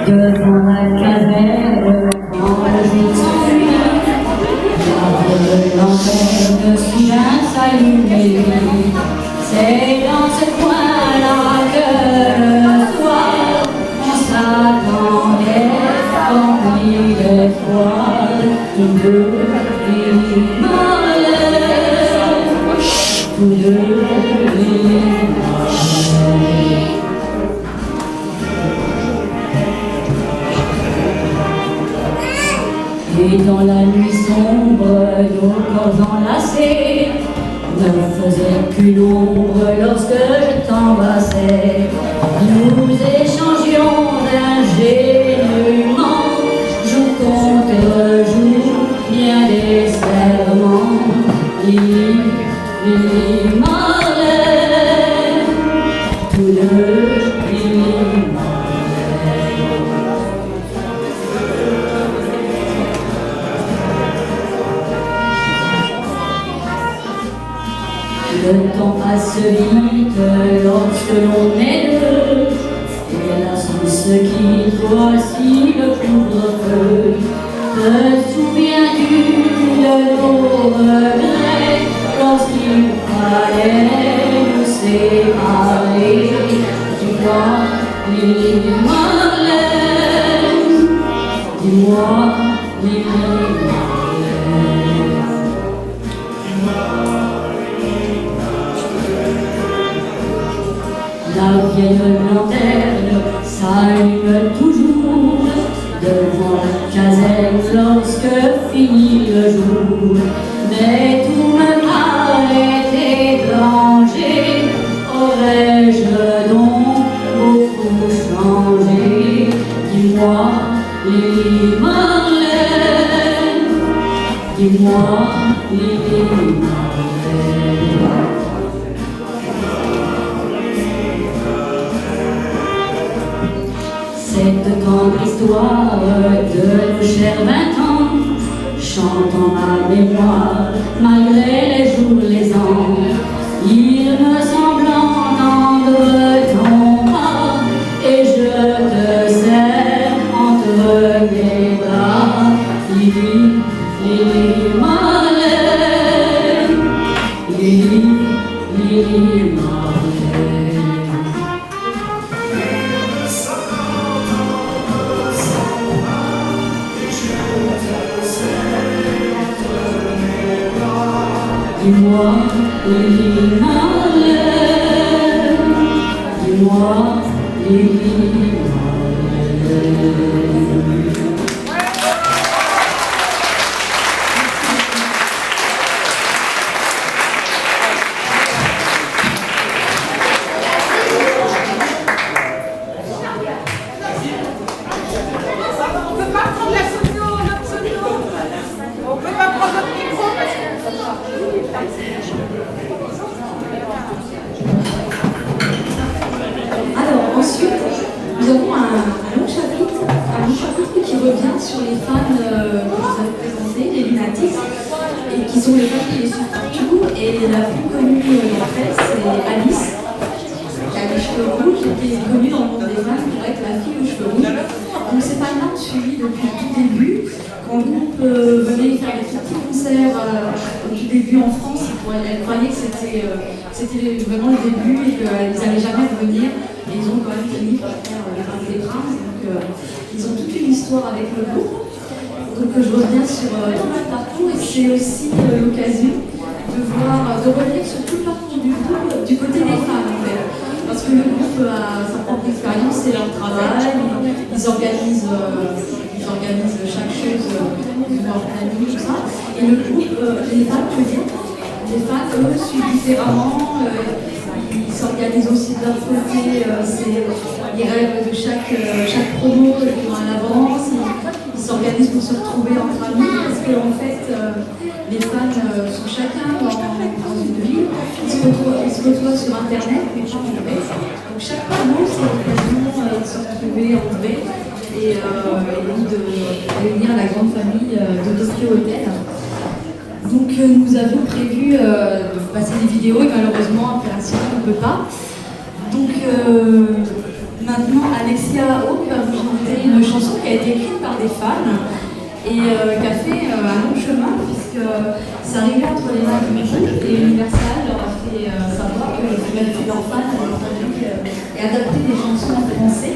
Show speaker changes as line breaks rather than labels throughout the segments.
Devant la caverne, quand le jour s'enfuit, la lanterne soudain s'allumer. C'est dans ce coin-là que le soir, on s'attendait, rempli d'espoir, tous deux immortels, tous deux et dans la nuit sombre, nos corps enlacés ne faisaient qu'une ombre lorsque je t'embrassais. Nous échangions ingénument, jour contre jour, bien des serments, immortels, tous deux immortels. Le temps passe vite lorsque l'on est deux, et la sauce qui voici le couvre-feu. Te souviens-tu de nos regrets lorsqu'il fallait nous séparer? Dis-moi, l'immortel, dis-moi, l'immortel. La vieille lanterne s'allume toujours devant la caserne lorsque finit le jour. Mais tout me paraît étranger, aurais-je donc beaucoup changé? Dis-moi, l'immortel, dis-moi, l'immortel. Cette tendre histoire de nos chers 20 ans chante en ma mémoire malgré les jours, les ans. Il me semble entendre ton pas et je te serre entre mes bras. L'immortel. Dis-moi, l'immortel, dis-moi, l'immortel.
Alors ensuite, nous avons un long chapitre qui revient sur les fans que vous avez présentés, les Lunatics, et qui sont les fans qui les suivent partout. Et la plus connue d'entre elles, c'est Alice, qui a les cheveux rouges, et qui est connue dans le monde des fans pour être la fille aux cheveux rouges. Donc ces fans-là ont suivi depuis le tout début. Quand le groupe venait faire des petits concerts au tout début en France, elles croyaient que c'était vraiment le début et qu'ils n'allaient jamais revenir. Et ils ont quand même fini par faire les Parcs des Princes. Donc ils ont toute une histoire avec le groupe. Donc je reviens sur tout le parcours et c'est aussi l'occasion de revenir sur tout le parcours du groupe du côté des femmes en fait. Parce que le groupe a sa propre expérience, c'est leur travail, ils organisent chaque chose dans leur planning, tout ça. Et le groupe, les femmes, je veux dire, les femmes, eux, suivent différemment, ils s'organisent aussi de leur côté, ils rêvent de chaque promo qu'ils ont à l'avance, ils s'organisent pour se retrouver entre amis, parce qu'en fait, les fans sont chacun dans une ville, ils se retrouvent sur internet, mais pas en vrai. Donc chaque promo, c'est l'occasion de se retrouver en vrai et de réunir la grande famille de Tokyo Hotel. Donc nous avions prévu de passer des vidéos et malheureusement, opérationnellement, on ne peut pas. Donc maintenant Alexia O qui va vous chanter une chanson qui a été écrite par des fans et qui a fait un long chemin puisque c'est arrivé entre les mains du groupe et Universal leur a fait savoir qu'ils pouvaient faire leurs fans et adapter des chansons en français.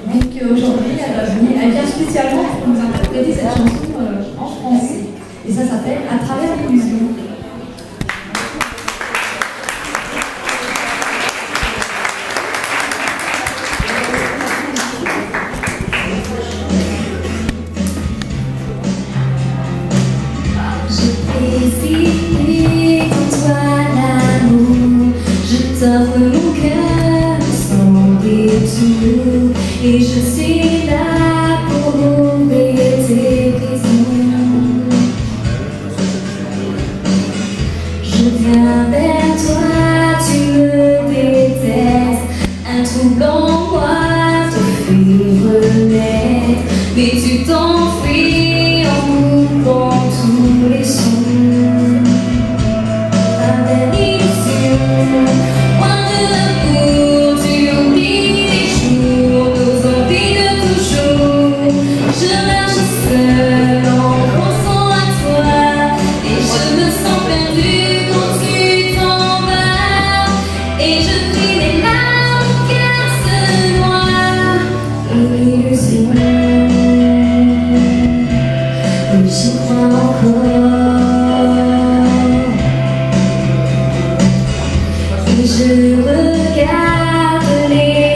Donc aujourd'hui elle vient spécialement pour nous interpréter cette chanson en français et ça s'appelle À travers l'illusion.
T'offre mon cœur sans détour et je suis là pour ouvrir tes prisons. Je viens vers toi, tu me détestes, un trouble en moi te fait renaître, mais tu t'enfuis en coupant tous les sons. J'y crois encore et je regarde les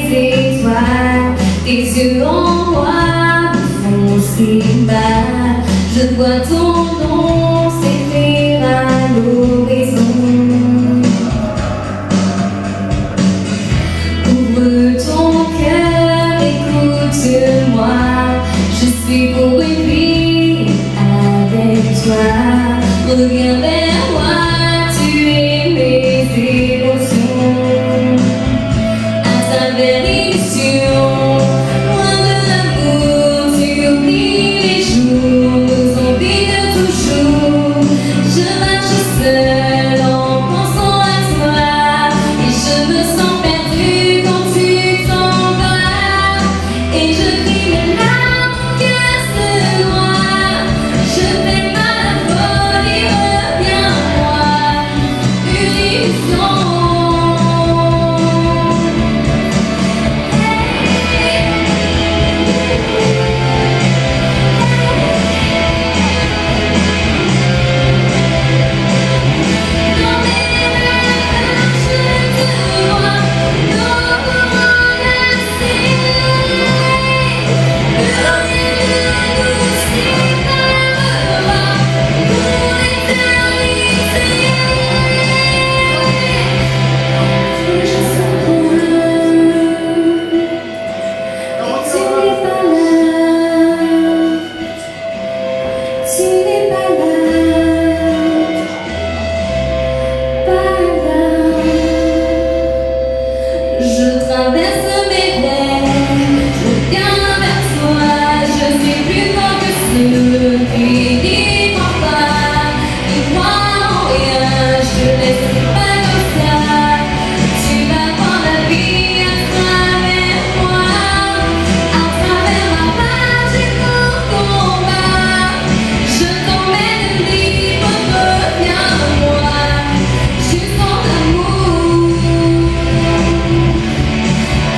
étoiles, tes yeux en moi me font si mal. Je vois ton nom s'écrire à l'horizon. Ouvre ton cœur, écoute-moi, je suis pour une vie avec toi. Reviens vers moi, tu es mes émotions. À travers l'illusion, loin de l'amour, tu oublies les jours, nos envies de toujours. Je marche seule en pensant à toi, et je me sens perdue quand tu t'en vas. Et je crie mes larmes, mon cœur se noie. Je t'aime à la folie, reviens-moi. Une illusion. Dans mes rêves, je te vois, nos courants glacés. Le ciel nous séparera pour l'éternité. Je sens loin, tu n'es pas là, tu n'es pas là, pas là. Je traverse mes rêves, je viens vers toi, je suis plus fort que ceux qui n'y croient pas. Ils croient en rien, je te laisse pas comme ça. Tu vas voir la vie à travers moi, à travers ma page et mon combat. Je t'emmène libre, reviens-moi, jusqu'en amour.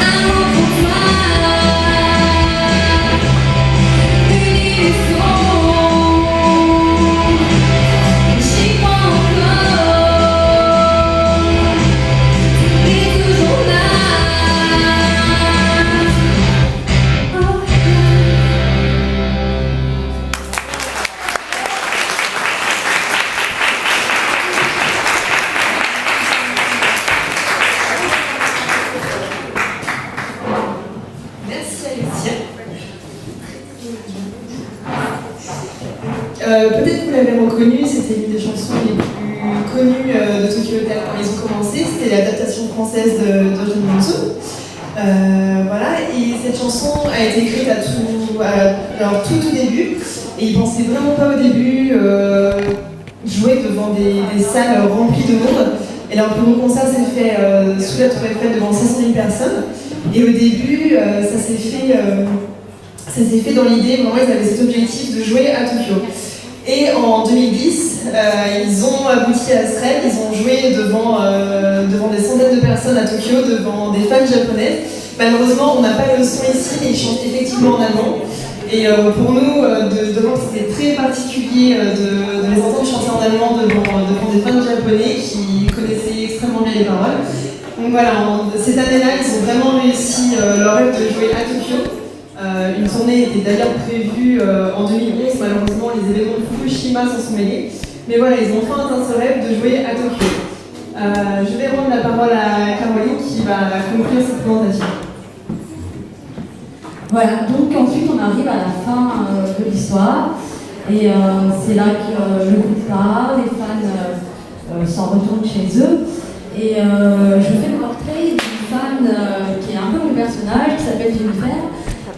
Amour pour toi, une illusion. J'y crois encore, tu es toujours là.
Merci Alexia. Peut-être que vous l'avez reconnu, c'était une des chansons les plus connues de Tokyo Hotel quand ils ont commencé. C'était l'adaptation française d'Eugène Monceau. Voilà, et cette chanson a été écrite à tout début. Et ils pensaient vraiment pas au début jouer devant des salles remplies de monde. Et leur premier concert s'est fait sous la Tour Eiffel devant 500 000 personnes. Et au début, ça s'est fait dans l'idée, vraiment ils avaient cet objectif de jouer à Tokyo. Et en 2010, ils ont abouti à ce rêve, ils ont joué devant des centaines de personnes à Tokyo, devant des fans japonaises. Malheureusement, on n'a pas le son ici, mais ils chantent effectivement en allemand. Et pour nous, de voir que c'était très particulier de les entendre chanter en allemand devant des fans japonais qui connaissaient extrêmement bien les paroles. Donc voilà, cette année-là, ils ont vraiment réussi leur rêve de jouer à Tokyo. Une tournée était d'ailleurs prévue en 2011, malheureusement les événements de Fukushima s'en sont mêlés. Mais voilà, ils ont enfin atteint ce rêve de jouer à Tokyo. Je vais rendre la parole à Caroline qui va conclure cette présentation.
Voilà, donc ensuite on arrive à la fin de l'histoire et c'est là que le groupe part, les fans s'en retournent chez eux et je fais le portrait d'une fan qui est un peu mon personnage, qui s'appelle Jennifer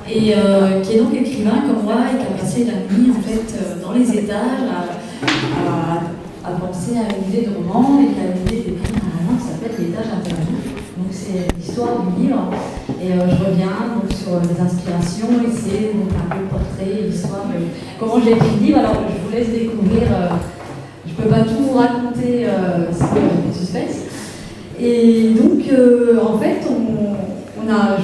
et qui est donc écrivain comme moi et qui a passé la nuit en fait dans les étages à penser à une idée de roman et qui a une idée d'écrire un roman qui s'appelle L'étage interdit. Donc c'est l'histoire du livre et je reviens donc, sur les inspirations et c'est donc un peu le portrait, l'histoire de comment j'ai écrit le livre. Alors je vous laisse découvrir, je ne peux pas tout vous raconter, c'est un suspense. Et donc en fait on a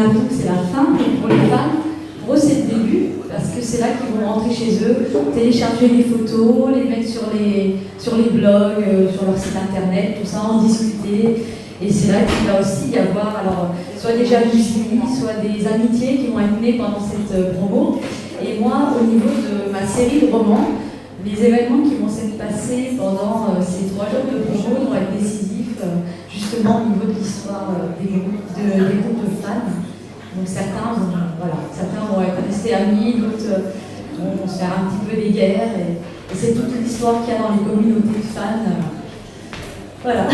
vu que c'est la fin, mais pour les fans, pour eux c'est le début, parce que c'est là qu'ils vont rentrer chez eux, télécharger les photos, les mettre sur les blogs, sur leur site internet, tout ça, en discuter. Et c'est là qu'il va aussi y avoir alors, soit des jalousies, soit des amitiés qui vont être nées pendant cette promo. Et moi, au niveau de ma série de romans, les événements qui vont s'être passés pendant ces 3 jours de promo vont être décisifs, justement au niveau de l'histoire des groupes de fans. Donc certains vont être restés amis, d'autres vont se faire un petit peu des guerres. Et c'est toute l'histoire qu'il y a dans les communautés de fans. Voilà.